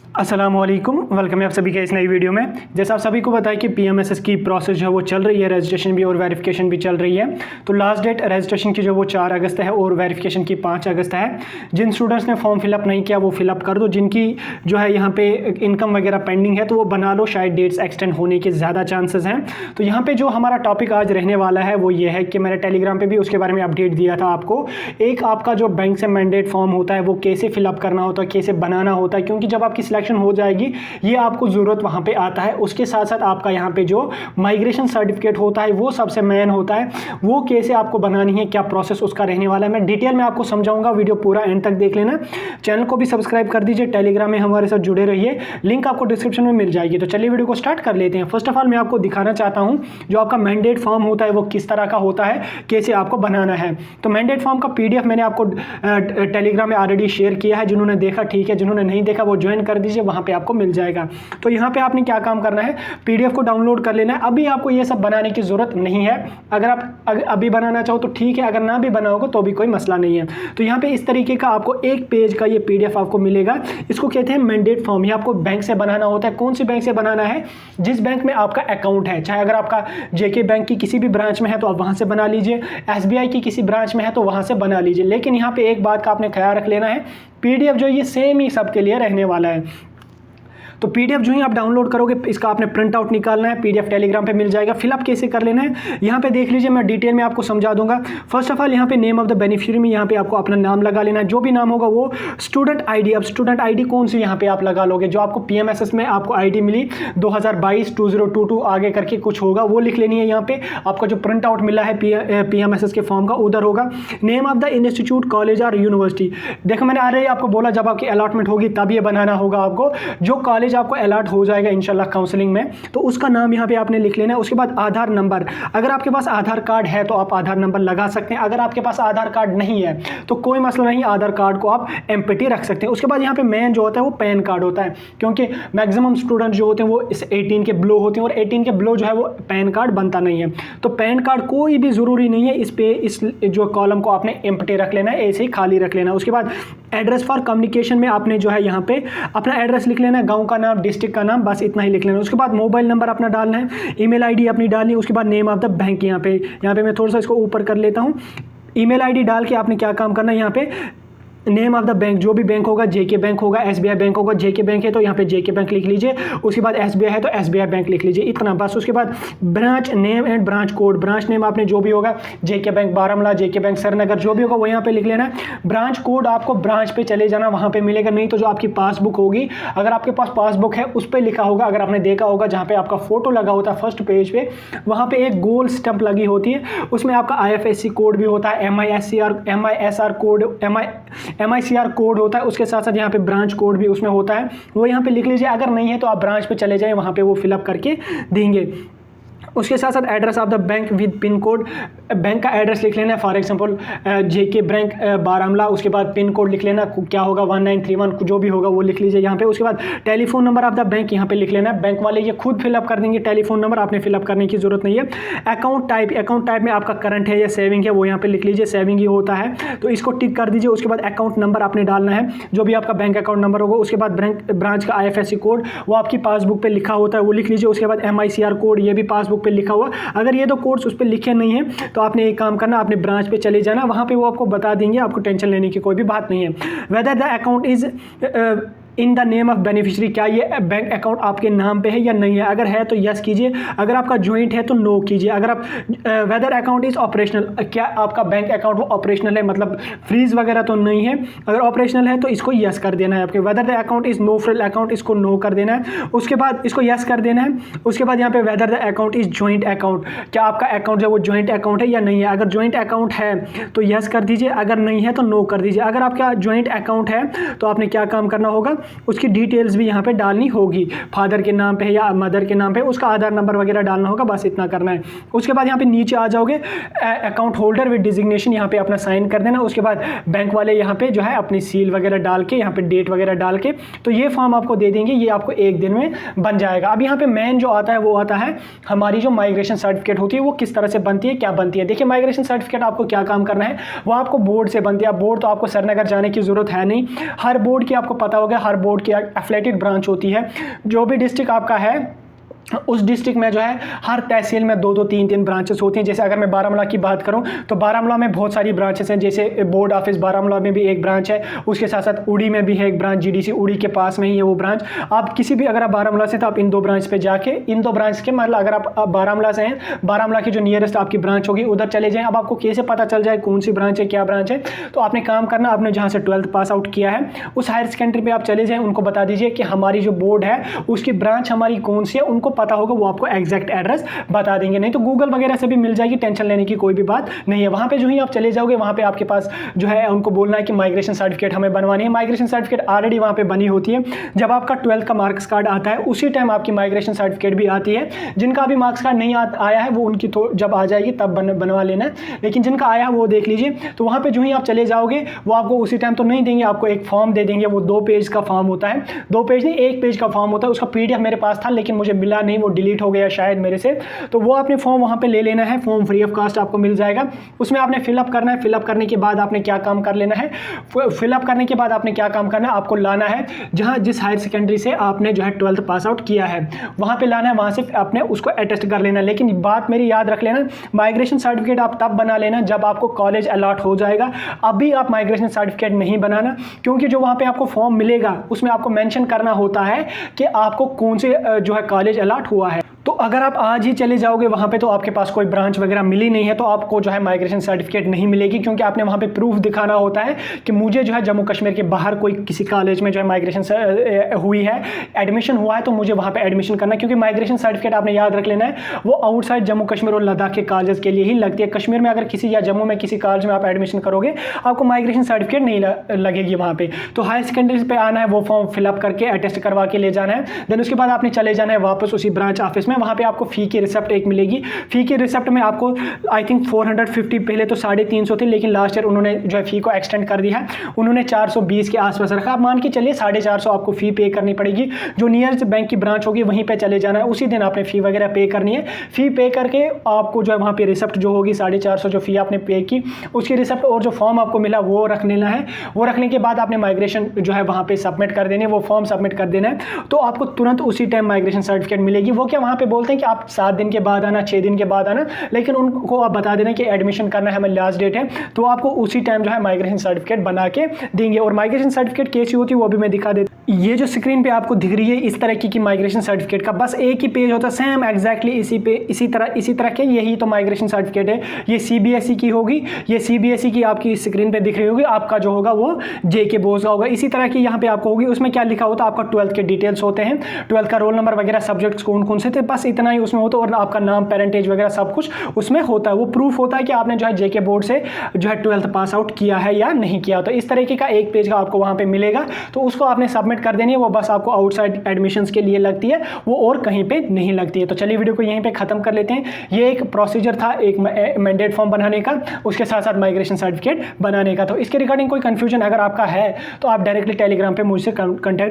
अस्सलामुअलैकुम, वेलकम है आप सभी का इस नई वीडियो में। जैसा आप सभी को बताया कि पीएमएसएस की प्रोसेस जो है वो चल रही है, रजिस्ट्रेशन भी और वेरिफिकेशन भी चल रही है। तो लास्ट डेट रजिस्ट्रेशन की जो वो 4 अगस्त है और वेरिफिकेशन की 5 अगस्त है। जिन स्टूडेंट्स ने फॉर्म फिलअप नहीं किया वो फिलअप कर दो, जिनकी जो है यहाँ पे इनकम वगैरह पेंडिंग है तो वो बना लो, शायद डेट्स एक्सटेंड होने के ज़्यादा चांसेस हैं। तो यहाँ पर जो हमारा टॉपिक आज रहने वाला है वो ये है कि मैंने टेलीग्राम पर भी उसके बारे में अपडेट दिया था आपको। एक आपका जो बैंक से मैंडेट फॉर्म होता है वो कैसे फिलअप करना होता है, कैसे बनाना होता है, क्योंकि जब आपकी सिलेक्शन हो जाएगी ये आपको ज़रूरत वहाँ पे आता है। उसके साथ साथ आपका यहाँ पे जो माइग्रेशन सर्टिफिकेट होता है वो सबसे मेन होता है, वो कैसे आपको बनानी है, क्या प्रोसेस उसका रहने वाला है, मैं डिटेल में आपको समझाऊंगा। वीडियो पूरा एंड तक देख लेना। चैनल को भी सब्सक्राइब कर दीजिए, टेलीग्राम में हमारे साथ जुड़े रहिए, लिंक आपको डिस्क्रिप्शन में मिल जाएगी। तो चलिए वीडियो को स्टार्ट कर लेते हैं। फर्स्ट ऑफ ऑल मैं आपको दिखाना चाहता हूँ जो आपका मैंडेट फॉर्म होता है वो किस तरह का होता है, कैसे आपको बनाना है। तो मैंडेट फॉर्म का PDF मैंने आपको टेलीग्राम में ऑलरेडी शेयर किया है। जिन्होंने देखा ठीक है, जिन्होंने नहीं देखा वो ज्वाइन कर दीजिए, वहाँ पे आपको मिल जाएगा। तो यहाँ पे आपने क्या काम करना है, PDF को डाउनलोड कर लेना है। अभी आपको ये सब बनाने की जरूरत नहीं है। अगर आप अभी बनाना चाहो तो ठीक है, अगर ना भी बनाओगे तो भी कोई मसला नहीं है। तो यहाँ पे इस तरीके का आपको एक पेज का ये PDF आपको मिलेगा। इसको कहते हैं मैंडेट फॉर्म। ये आपको बैंक से बनाना होता है। कौन सी बैंक से बनाना है? जिस बैंक में आपका अकाउंट है। चाहे अगर आपका JK बैंक की किसी भी ब्रांच में है तो आप वहां से बना लीजिए, SBI की किसी ब्रांच में है तो वहां से बना लीजिए। लेकिन यहाँ पे एक बात का आपने ख्याल रख लेना है, PDF जो ये सेम ही सबके लिए रहने वाला है। तो PDF जो ही आप डाउनलोड करोगे इसका आपने प्रिंट आउट निकालना है, PDF टेलीग्राम पे मिल जाएगा। फिलअप कैसे कर लेना है यहाँ पे देख लीजिए, मैं डिटेल में आपको समझा दूंगा। फर्स्ट ऑफ ऑल यहाँ पे नेम ऑफ द बेनिफिशियरी में यहाँ पे आपको अपना नाम लगा लेना है, जो भी नाम होगा वो। स्टूडेंट ID, अब स्टूडेंट ID कौन सी यहाँ पे आप लगा लोगे, जो आपको PMSS में आपको ID मिली 2022-2022 आगे करके कुछ होगा वो लिख लेनी है। यहाँ पे आपका जो प्रिंट आउट मिला है PMSS के फॉर्म का उधर होगा। Name of the institute, college और यूनिवर्सिटी। देखो मैंने आ रही आपको बोला जब आपकी अलॉटमेंट होगी तब ये बनाना होगा आपको। जो कॉलेज आपको अलॉट हो जाएगा इंशाल्लाह काउंसलिंग में तो उसका नाम यहाँ पे आपने लिख लेना है। उसके बाद आधार नंबर, अगर आपके पास आधार कार्ड है तो आप आधार नंबर लगा सकते हैं। अगर आपके पास आधार कार्ड नहीं है तो कोई मसला नहीं, आधार कार्ड को आप एम्प्टी रख सकते हैं। उसके बाद यहाँ पे मेन जो होता है वो पैन कार्ड होता है, क्योंकि मैक्सिमम स्टूडेंट जो होते हैं वो इस 18 के बिलो होते हैं और 18 के बिलो जो है वो पैन कार्ड बनता नहीं है। तो पैन कार्ड कोई भी ज़रूरी नहीं है, इस पे इस जो कॉलम को आपने एम्प्टी रख लेना है, ऐसे ही खाली रख लेना है। उसके बाद एड्रेस फॉर कम्युनिकेशन में आपने जो है यहाँ पे अपना एड्रेस लिख लेना है, गांव का नाम, डिस्ट्रिक्ट का नाम, बस इतना ही लिख लेना। उसके बाद मोबाइल नंबर अपना डालना है, ईमेल आईडी अपनी डालनी है। उसके बाद नेम ऑफ द बैंक, यहाँ पे मैं थोड़ा सा इसको ऊपर कर लेता हूँ। ईमेल आईडी डाल के आपने क्या काम करना है, यहाँ पे नेम ऑफ द बैंक, जो भी बैंक होगा, JK बैंक होगा, SBI बैंक होगा। JK बैंक है तो यहाँ पे JK बैंक लिख लीजिए। उसके बाद SBI है तो SBI बैंक लिख लीजिए, इतना बस। उसके बाद branch name and branch code, branch name आपने जो भी होगा, JK bank Baramulla, JK bank Srinagar, जो भी होगा वो यहाँ पे लिख लेना है। ब्रांच कोड आपको ब्रांच पे चले जाना, वहाँ पे मिलेगा। नहीं तो जो आपकी पासबुक होगी, अगर आपके पास पासबुक है उस पर लिखा होगा, अगर आपने देखा होगा जहाँ पे आपका फोटो लगा होता है फर्स्ट पेज पे, वहाँ पे एक गोल स्टंप लगी होती है, उसमें आपका IFSC कोड भी होता है, MISR कोड, MICR कोड होता है। उसके साथ साथ यहाँ पे ब्रांच कोड भी उसमें होता है, वो यहाँ पे लिख लीजिए। अगर नहीं है तो आप ब्रांच पे चले जाएं, वहाँ पे वो फिलअप करके देंगे। उसके साथ साथ address of the bank with pin code, bank का एड्रेस लिख लेना है। For example JK bank Baramulla, उसके बाद पिन कोड लिख लेना, क्या होगा 1931, जो भी होगा वो लिख लीजिए यहाँ पे। उसके बाद telephone number of the bank यहाँ पे लिख लेना है। बैंक वाले ये खुद फिलअप कर देंगे टेलीफोन नंबर, आपने फिलअप करने की जरूरत नहीं है। अकाउंट टाइप में आपका करंट है या सेविंग है वो यहाँ पे लिख लीजिए, सेविंग ही होता है तो इसको टिक कर दीजिए। उसके बाद अकाउंट नंबर आपने डालना है, जो भी आपका बैंक अकाउंट नंबर होगा। उसके बाद ब्रांच का IFSC कोड वो आपकी पासबुक पे लिखा होता है, वो लिख लीजिए। उसके बाद MICR कोड, ये भी पासबुक पे लिखा हुआ। अगर ये दो कोड्स उस पर लिखे नहीं है तो आपने एक काम करना, आपने ब्रांच पे चले जाना, वहाँ पे वो आपको बता देंगे, आपको टेंशन लेने की कोई भी बात नहीं है। Weather the account is in the name of beneficiary, क्या ये बैंक अकाउंट आपके नाम पे है या नहीं है। अगर है तो यस कीजिए, अगर आपका ज्वाइंट है तो नो कीजिए। अगर आप वेदर अकाउंट इज ऑपरेशनल, क्या आपका बैंक अकाउंट वो ऑपरेशनल है, मतलब फ्रीज वगैरह तो नहीं है। अगर ऑपरेशनल है तो इसको यस कर देना है आपके। Whether the account is no frill account, इसको नो कर देना है। उसके बाद इसको यस कर देना है। उसके बाद यहाँ पे weather the account is joint account, क्या आपका अकाउंट जो वो ज्वाइंट अकाउंट है या नहीं है। अगर ज्वाइंट अकाउंट है तो यस कर दीजिए, अगर नहीं है तो नो कर दीजिए। अगर आपका ज्वाइंट अकाउंट है तो आपने क्या काम करना होगा, उसकी डिटेल्स भी यहाँ पे डालनी होगी, फादर के नाम पे है या मदर के नाम पे, उसका आधार नंबर वगैरह डालना होगा, बस इतना करना है। उसके बाद यहाँ पे नीचे आ जाओगे, अकाउंट होल्डर विद डिजिग्नेशन, यहाँ पे अपना साइन कर देना। उसके बाद बैंक वाले यहाँ पे जो है अपनी सील वगैरह डाल के, यहाँ पे डेट वगैरह डाल के, तो ये फॉर्म आपको दे देंगे, ये आपको एक दिन में बन जाएगा। अब यहाँ पे मेन जो आता है वो आता है हमारी जो माइग्रेशन सर्टिफिकेट होती है वो किस तरह से बनती है, क्या बनती है। देखिए माइग्रेशन सर्टिफिकेट आपको क्या काम करना है, वो आपको बोर्ड से बनती है। बोर्ड तो आपको श्रीनगर जाने की जरूरत है नहीं, हर बोर्ड की आपको पता होगा, हर बोर्ड की एफिलिएटेड ब्रांच होती है। जो भी डिस्ट्रिक्ट आपका है उस डिस्ट्रिक्ट में जो है हर तहसील में 2-2 3-3 ब्रांचेस होती हैं। जैसे अगर मैं बारामूला की बात करूं तो बारामूला में बहुत सारी ब्रांचेस हैं, जैसे बोर्ड ऑफिस बारामूला में भी एक ब्रांच है, उसके साथ साथ उड़ी में भी है एक ब्रांच, जीडीसी उड़ी के पास में ही है वो ब्रांच। आप किसी भी अगर आप बारामूला से तो आप इन 2 ब्रांच पे जाके इन 2 ब्रांच के मतलब अगर आप बारामूला से हैं, बारामूला की जो नियरेस्ट आपकी ब्रांच होगी उधर चले जाएँ। अब आपको कैसे पता चल जाए कौन सी ब्रांच है क्या ब्रांच है, तो आपने काम करना, आपने जहाँ से 12th पास आउट किया है उस हायर सेकेंडरी पर आप चले जाएँ, उनको बता दीजिए कि हमारी जो बोर्ड है उसकी ब्रांच हमारी कौन सी है, उनको पता होगा, वो आपको एग्जैक्ट एड्रेस बता देंगे। नहीं तो गूगल वगैरह से भी मिल जाएगी, टेंशन लेने की कोई भी बात नहीं है। वहां पे जो ही आप चले जाओगे वहां पे आपके पास जो है उनको बोलना है कि माइग्रेशन सर्टिफिकेट हमें बनवानी है। माइग्रेशन सर्टिफिकेट ऑलरेडी वहां पे बनी होती है। जब आपका 12th का मार्क्स कार्ड आता है उसी टाइम आपकी माइग्रेशन सर्टिफिकेट भी आती है। जिनका अभी मार्क्स कार्ड नहीं आया है वो उनकी तो जब आ जाएगी तब बनवा लेना है, लेकिन जिनका आया है वो देख लीजिए। तो वहां पे जो ही आप चले जाओगे वो आपको उसी टाइम तो नहीं देंगे, आपको एक फॉर्म दे देंगे। वो 2 पेज का फॉर्म होता है, 2 पेज नहीं 1 पेज का फॉर्म होता है। उसका PDF मेरे पास था लेकिन मुझे मिला नहीं, वो डिलीट हो गया शायद मेरे से। तो वो आपने फॉर्म वहां पे ले लेना है, फॉर्म फ्री ऑफ कॉस्ट आपको मिल जाएगा। उसमें आपने फिलअप करना है। फिलअप करने के बाद आपने क्या काम कर लेना है, फिलअप करने के बाद आपने क्या काम करना है, आपको लाना है जहां जिस हायर सेकेंडरी से आपने जो है 12th पास आउट किया है वहां पे लाना है, वहां से आपने उसको अटेस्ट कर लेना है। लेकिन बात मेरी याद रख लेना, माइग्रेशन सर्टिफिकेट आप तब बना लेना जब आपको कॉलेज अलॉट हो जाएगा। अभी आप माइग्रेशन सर्टिफिकेट नहीं बनाना, क्योंकि जो वहां पे आपको फॉर्म मिलेगा उसमें आपको मेंशन करना होता है कि आपको कौन से जो है कॉलेज अलॉट हुआ है। तो अगर आप आज ही चले जाओगे वहाँ पे तो आपके पास कोई ब्रांच वगैरह मिली नहीं है तो आपको जो है माइग्रेशन सर्टिफिकेट नहीं मिलेगी, क्योंकि आपने वहाँ पे प्रूफ दिखाना होता है कि मुझे जो है जम्मू कश्मीर के बाहर कोई किसी कॉलेज में जो है माइग्रेशन हुई है, एडमिशन हुआ है, तो मुझे वहाँ पे एडमिशन करना है। क्योंकि माइग्रेशन सर्टिफिकेट आपने याद रख लेना है वो आउटसाइड जम्मू कश्मीर और लद्दाख के कॉलेज के लिए ही लगती है। कश्मीर में अगर किसी या जम्मू में किसी कॉलेज में आप एडमिशन करोगे आपको माइग्रेशन सर्टिफिकेट नहीं लगेगी वहाँ पे। तो हायर सेकेंडरी पे आना है, वो फॉर्म फिलअप करके अटेस्ट करवा के ले जाना है। देन उसके बाद आपने चले जाना है वापस उसी ब्रांच ऑफिस में। वहाँ पे आपको फी की रिसिप्ट एक मिलेगी। फी की रिसिप्ट में आपको आई थिंक 450, पहले तो 350 थी लेकिन लास्ट ईयर उन्होंने जो है फी को एक्सटेंड कर दिया है, उन्होंने 420 के आसपास रखा। आप मान के चलिए 450 आपको फी पे करनी पड़ेगी। जो नियरेस्ट बैंक की ब्रांच होगी वहीं पे चले जाना है, उसी दिन आपने फी वगैरह पे करनी है। फी पे करके आपको जो है वहाँ पे रिसिप्ट जो होगी 450 जो फी आपने पे की उसकी रिसिप्ट और जो फॉर्म आपको मिला वो रख लेना है। वो रखने के बाद आपने माइग्रेशन जो है वहाँ पे सबमिट कर देने, वो फॉर्म सबमिट कर देना है, तो आपको तुरंत उसी टाइम माइग्रेशन सर्टिफिकेट मिलेगी। वो क्या वहाँ पे बोलते हैं कि आप 7 दिन के बाद आना, 6 दिन के बाद आना, लेकिन उनको आप बता देना कि एडमिशन करना है, हमें लास्ट डेट है, तो आपको उसी टाइम जो है माइग्रेशन सर्टिफिकेट बना के देंगे। और माइग्रेशन सर्टिफिकेट कैसी होती है वो भी मैं दिखा देता हूं। ये जो स्क्रीन पे आपको दिख रही है इस तरह की माइग्रेशन सर्टिफिकेट का बस एक ही पेज होता है, सेम एग्जैक्टली इसी तरह के यही तो माइग्रेशन सर्टिफिकेट है। ये CBSE की होगी, ये CBSE की आपकी स्क्रीन पे दिख रही होगी, आपका जो होगा वो JK बोर्ड का होगा। इसी तरह की यहाँ पे आपको होगी, उसमें क्या लिखा होता है आपका 12th के डिटेल्स होते हैं, 12th का रोल नंबर वगैरह, सब्जेक्ट्स कौन कौन से थे, बस इतना ही उसमें होता है। और आपका नाम, पेरेंटेज वगैरह सब कुछ उसमें होता है। वो प्रूफ होता है कि आपने जो है JK बोर्ड से जो है 12th पास आउट किया है या नहीं किया। तो इस तरीके का एक पेज का आपको वहाँ पे मिलेगा, तो उसको आपने सबमिट कर देनी है। वो बस आपको आउटसाइड एडमिशंस के लिए लगती है, वो और कहीं पे नहीं लगती है। तो चलिए वीडियो को यहीं पे खत्म कर लेते हैं। ये एक प्रोसीजर था एक मैंडेट फॉर्म बनाने का, उसके साथ साथ माइग्रेशन सर्टिफिकेट बनाने का। तो इसके रिगार्डिंग कोई कंफ्यूजन अगर आपका है तो आप डायरेक्टली टेलीग्राम पे मुझसे कॉन्टैक्ट